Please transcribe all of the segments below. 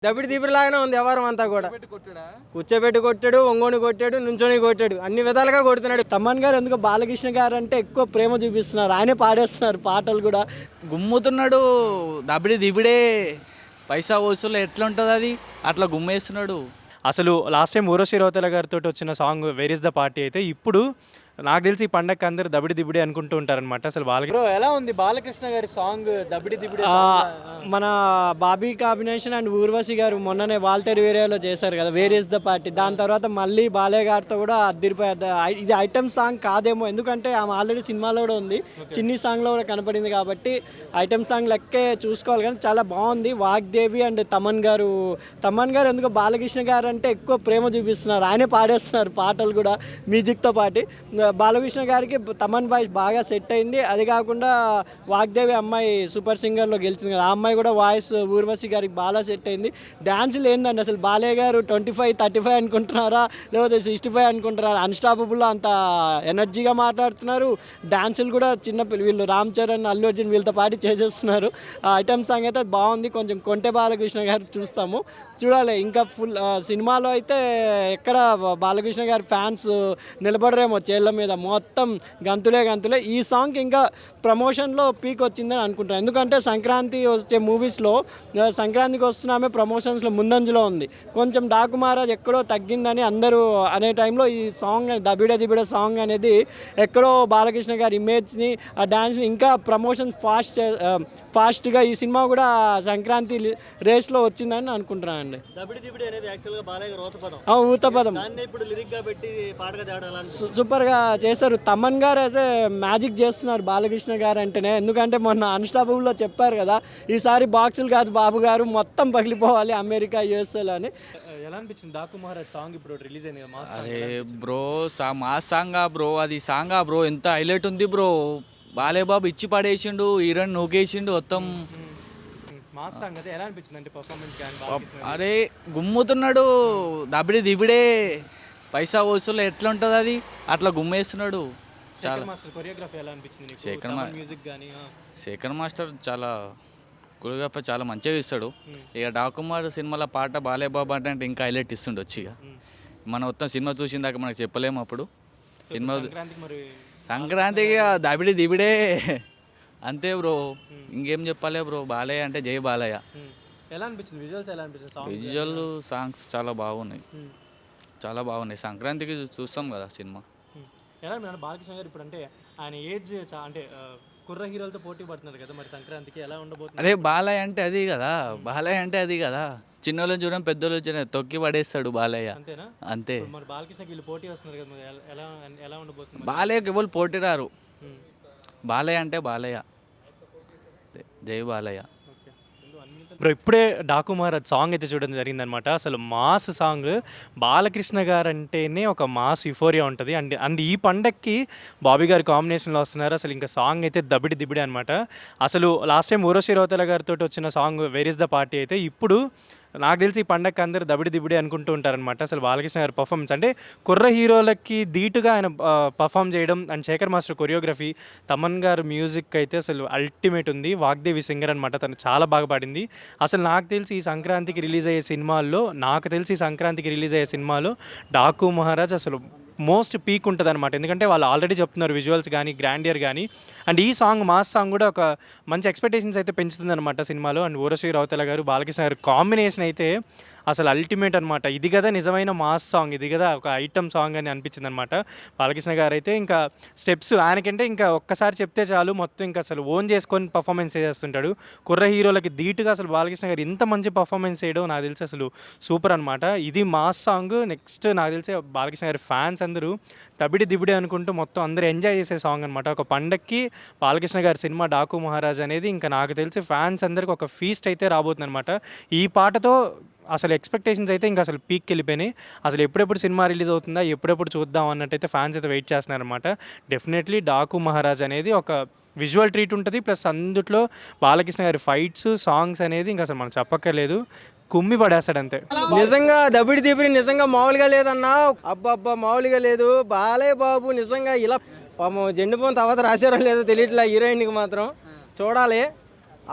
దబిడి దీపిడిలాగానే ఉంది వ్యవహారం అంతా కూడా. కూర్చోబెట్టి కొట్టాడు, ఒంగోని కొట్టాడు, నుంచొని కొట్టాడు, అన్ని విధాలుగా కొడుతున్నాడు. తమన్ గారు ఎందుకు బాలకృష్ణ గారు అంటే ఎక్కువ ప్రేమ చూపిస్తున్నారు, ఆయనే పాడేస్తున్నారు పాటలు కూడా. గుమ్ముతున్నాడు. దబిడి దిబిడే పైసా వసూలు ఎట్లా ఉంటుంది అది, అట్లా గుమ్మేస్తున్నాడు. అసలు లాస్ట్ టైం ఊర్వశి రౌతేలా గారితో వచ్చిన song where is the party అయితే ఇప్పుడు నాకు తెలిసి ఈ పండగకి అందరు దబిడి దిబిడి అనుకుంటూ ఉంటారనమాట. అసలు బ్రో ఎలా ఉంది బాలకృష్ణ గారి సాంగ్ దబిడి దిబిడి? మన బాబీ కాంబినేషన్ అండ్ ఊర్వశి గారు మొన్ననే వాల్తేరు ఏరియాలో చేశారు కదా వేర్ ఇస్ ద పార్టీ. దాని తర్వాత మళ్ళీ బాలయ్య గారితో కూడా అద్దరిపోయారు. ఇది ఐటమ్ సాంగ్ కాదేమో, ఎందుకంటే ఆమె ఆల్రెడీ సినిమాలో కూడా ఉంది, చిన్ని సాంగ్లో కూడా కనపడింది కాబట్టి ఐటమ్ సాంగ్ లెక్కే చూసుకోవాలి. కానీ చాలా బాగుంది. వాగ్దేవి అండ్ తమన్ గారు ఎందుకో బాలకృష్ణ గారు అంటే ఎక్కువ ప్రేమ చూపిస్తున్నారు, ఆయనే పాడేస్తున్నారు పాటలు కూడా మ్యూజిక్తో పాటు. బాలకృష్ణ గారికి తమన్ వాయిస్ బాగా సెట్ అయింది. అది కాకుండా వాగ్దేవి అమ్మాయి సూపర్ సింగర్లో గెలిచింది కదా, ఆ అమ్మాయి కూడా వాయిస్ ఊర్వశి గారికి బాగా సెట్ అయింది. డాన్సులు ఏందండి అసలు, బాలయ్య గారు 25, 35 అనుకుంటున్నారా లేకపోతే 65 అనుకుంటున్నారా? అన్స్టాపబుల్లో అంత ఎనర్జీగా మాట్లాడుతున్నారు. డాన్సులు కూడా చిన్నపిల్లలు వీళ్ళు రామ్ చరణ్, అల్లు అర్జున్ వీళ్ళతో పాటు చేసేస్తున్నారు. ఐటమ్ సాంగ్ అయితే బాగుంది. కొంచెం కొంటె బాలకృష్ణ గారు చూస్తాము, చూడాలి. ఇంకా ఫుల్ సినిమాలో అయితే ఎక్కడ బాలకృష్ణ గారి ఫ్యాన్స్ నిలబడరేమో చేళ్ళ మీద, మొత్తం గంతులే. ఈ సాంగ్ ఇంకా ప్రమోషన్లో పీక్ వచ్చిందని అనుకుంటాను. ఎందుకంటే సంక్రాంతి వచ్చే మూవీస్లో సంక్రాంతికి వస్తున్నామే ప్రమోషన్స్లో ముందంజలో ఉంది. కొంచెం డాకు మహారాజ్ ఎక్కడో తగ్గిందని అందరూ అనే టైంలో ఈ సాంగ్ దబిడ సాంగ్ అనేది ఎక్కడో బాలకృష్ణ గారి ఇమేజ్ని, ఆ డ్యాన్స్ని ఇంకా ప్రమోషన్ ఫాస్ట్గా ఈ సినిమా కూడా సంక్రాంతి రేస్లో వచ్చిందని అనుకుంటున్నాను అండి. ఊతపదం సూపర్గా చేశారు. తమన్ గారు అయితే మ్యాజిక్ చేస్తున్నారు బాలకృష్ణ గారు అంటేనే. ఎందుకంటే మొన్న అన్స్టాపబుల్లో చెప్పారు కదా, ఈసారి బాక్సులు కాదు బాబు గారు, మొత్తం పగిలిపోవాలి అమెరికా యూఎస్ఏలో అని. ఎలా అనిపించింది డాకు మహారాజ్ సాంగ్ ఇప్పుడు రిలీజ్ అయింది కదా? అరే బ్రో మాస్ సాంగా బ్రో, అది సాంగా బ్రో, ఎంత హైలైట్ ఉంది బ్రో. బాలయ్య బాబు ఇచ్చి పడేసిండు, హీరోయిన్ నూకేసిండు మొత్తం. మాస్ సాంగ్ అయితే ఎలా అనిపించింది అంటే పర్ఫార్మెన్స్? అరే గుమ్ముతున్నాడు. దబిడి దిబిడే పైసా వసూలు ఎట్లా ఉంటుంది అది, అట్లా గుమ్మేస్తున్నాడు. చాలా కొరియోగ్రఫీ ఎలా అనిపించింది? శేఖర్ మాస్టర్ చాలా కొరియోగ్రఫీ చాలా మంచిగా ఇస్తాడు. ఇక డాకుమార్ సినిమాలో పాట బాలయ్య బాబు అంటే ఇంకా హైలైట్ ఇస్తుండే వచ్చి. ఇక మనం మొత్తం సినిమా చూసిన దాకా మనకు చెప్పలేము. అప్పుడు సినిమా సంక్రాంతికి దబిడి దిబిడే అంతే బ్రో, ఇంకేం చెప్పాలి బ్రో. బాలయ్య అంటే జై బాలయ్య. ఎలా అనిపించింది విజువల్స్? ఎలా అనిపించింది? విజువల్ సాంగ్స్ చాలా బాగున్నాయి, చాలా బాగున్నాయి. సంక్రాంతికి చూస్తాం కదా సినిమా. ఎలా బాలకృష్ణ గారు ఇప్పుడు అంటే ఆయన ఏజ్ అంటే కుర్ర హీరోలతో పోటీ పడుతున్నారు కదా, మరి సంక్రాంతికి ఎలా ఉండబోతుంది? అరే బాలయ్య అంటే అది కదా, చిన్నోళ్ళని చూడడం పెద్దోళ్ళు చూడడం తొక్కి పడేస్తాడు బాలయ్య. అంతేనా? అంతే. మరి బాలకృష్ణకి వీళ్ళు పోటీ వస్తున్నారు కదా, మరి ఎలా ఉండబోతుంది? బాలయ్యకి ఎవరు పోటీ రారు. బాలయ్య అంటే బాలయ్య, జై బాలయ్య. ఇప్పుడు ఇప్పుడే డాకు మహారాజ్ సాంగ్ అయితే చూడడం జరిగిందనమాట. అసలు మాస్ సాంగ్, బాలకృష్ణ గారు అంటేనే ఒక మాస్ యుఫోరియా ఉంటుంది. అండ్ ఈ పండక్కి బాబీ గారి కాంబినేషన్లో వస్తున్నారు. అసలు ఇంకా సాంగ్ అయితే దబిడి దిబిడి అనమాట. అసలు లాస్ట్ టైం ఊర్వశి రౌతేలా గారితో వచ్చిన song where is the party అయితే ఇప్పుడు నాకు తెలిసి ఈ పండగకి అందరు దబిడి దిబిడి అనుకుంటూ ఉంటారనమాట. అసలు బాలకృష్ణ గారి పర్ఫార్మెన్స్ అంటే కుర్ర హీరోలకి ధీటుగా ఆయన పర్ఫామ్ చేయడం, and Shekhar master choreography, Thaman గారు మ్యూజిక్ అయితే అసలు అల్టిమేట్ ఉంది. వాగ్దేవి సింగర్ అనమాట, తను చాలా బాగా పాడింది. అసలు నాకు తెలిసి ఈ సంక్రాంతికి రిలీజ్ అయ్యే సినిమాలో డాకు మహారాజ్ అసలు మోస్ట్ పీక్ ఉంటుంది అనమాట. ఎందుకంటే వాళ్ళు ఆల్రెడీ చెప్తున్నారు విజువల్స్ కానీ గ్రాండియర్ కానీ, అండ్ ఈ సాంగ్ మాస్ సాంగ్ కూడా ఒక మంచి ఎక్స్పెక్టేషన్స్ అయితే పెంచుతుంది అనమాట సినిమాలో. అండ్ ఊర్వశి రౌతేలా గారు బాలకృష్ణ గారు కాంబినేషన్ అయితే అసలు అల్టిమేట్ అనమాట. ఇది కదా నిజమైన మాస్ సాంగ్, ఇది కదా ఒక ఐటమ్ సాంగ్ అని అనిపించింది అనమాట. బాలకృష్ణ గారు అయితే ఇంకా స్టెప్స్ ఆయనకంటే ఇంకా ఒక్కసారి చెప్తే చాలు మొత్తం ఇంకా అసలు ఓన్ చేసుకొని పర్ఫార్మెన్స్ చేస్తుంటాడు. కుర్ర హీరోలకి ధీటుగా అసలు బాలకృష్ణ గారు ఇంత మంచి పర్ఫార్మెన్స్ చేయడం నాకు తెలిసి అసలు సూపర్ అనమాట. ఇది మాస్ సాంగ్. నెక్స్ట్ నాకు తెలిసి బాలకృష్ణ గారి ఫ్యాన్స్ అందరూ దబిడి దిబిడి అనుకుంటూ మొత్తం అందరూ ఎంజాయ్ చేసే సాంగ్ అనమాట. ఒక పండక్కి బాలకృష్ణ గారి సినిమా డాకు మహారాజ్ అనేది ఇంకా నాకు తెలిసి ఫ్యాన్స్ అందరికి ఒక ఫీస్ట్ అయితే రాబోతుంది అనమాట. ఈ పాటతో అసలు ఎక్స్పెక్టేషన్స్ అయితే ఇంకా అసలు పీక్కి వెళ్ళిపోయినాయి. అసలు ఎప్పుడెప్పుడు సినిమా రిలీజ్ అవుతుందా, ఎప్పుడెప్పుడు చూద్దాం అన్నట్టయితే ఫ్యాన్స్ అయితే వెయిట్ చేస్తున్నారనమాట. డెఫినెట్లీ డాకు మహారాజ్ అనేది ఒక విజువల్ ట్రీట్ ఉంటుంది, ప్లస్ అందుట్లో బాలకృష్ణ గారి ఫైట్స్ సాంగ్స్ అనేది ఇంకా అసలు మనం చెప్పక్కర్లేదు, కుమ్మి పడేస్తాడు అంతే. నిజంగా దబిడి దిబిడి నిజంగా మామూలుగా లేదన్నా, అబ్బబ్బా మామూలుగా లేదు. బాలయ్య బాబు నిజంగా ఇలా జెండుపోయిన తర్వాత రాశారో లేదో తెలియట్లే, హీరోయిన్కి మాత్రం చూడాలి.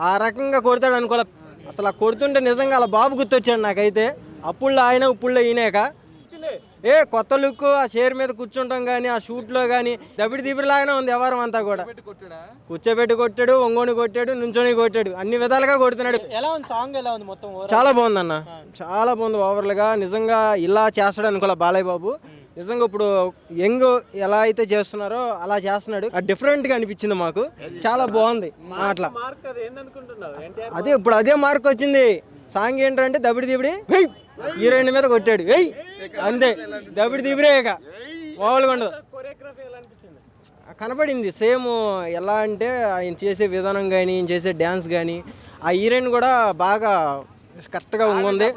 ఆ రకంగా కొడతాడు అనుకోలే. అసలు ఆ కొడుతుంటే నిజంగా అలా బాబు గుర్తొచ్చాడు నాకైతే. అప్పుల్లో ఆయన ఇప్పుల్లో ఈయనాక కొత్త లుక్, ఆ చైర్ మీద కూర్చుంటాం కానీ, ఆ షూట్లో కానీ దబిడిలాగానే ఉంది వ్యవహారం అంతా కూడా. కూర్చోబెట్టి కొట్టాడు, ఒంగోని కొట్టాడు, నుంచొని కొట్టాడు, అన్ని విధాలుగా కొడుతున్నాడు. ఎలా ఉంది సాంగ్, ఎలా ఉంది మొత్తం? చాలా బాగుంది అన్న, చాలా బాగుంది ఓవర్లుగా. నిజంగా ఇలా చేస్తాడు అనుకోలే బాలయ్య బాబు. నిజంగా ఇప్పుడు యంగ్ ఎలా అయితే చేస్తున్నారో అలా చేస్తున్నాడు. అది డిఫరెంట్గా అనిపించింది మాకు, చాలా బాగుంది. అట్లా అదే ఇప్పుడు అదే మార్క్ వచ్చింది. సాంగ్ ఏంటంటే దబిడి హీరోయిన్ మీద కొట్టాడు, అంతే. దబిడి ఇక మామూలుగా ఉండదు. కనపడింది సేమ్. ఎలా అంటే ఆయన చేసే విధానం కానీ, ఆయన చేసే డ్యాన్స్ కానీ, ఆ హీరోయిన్ కూడా బాగా కరెక్ట్గా ఉంది,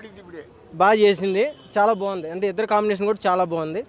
బాగా చేసింది, చాలా బాగుంది. అంటే ఇద్దరు కాంబినేషన్ కూడా చాలా బాగుంది.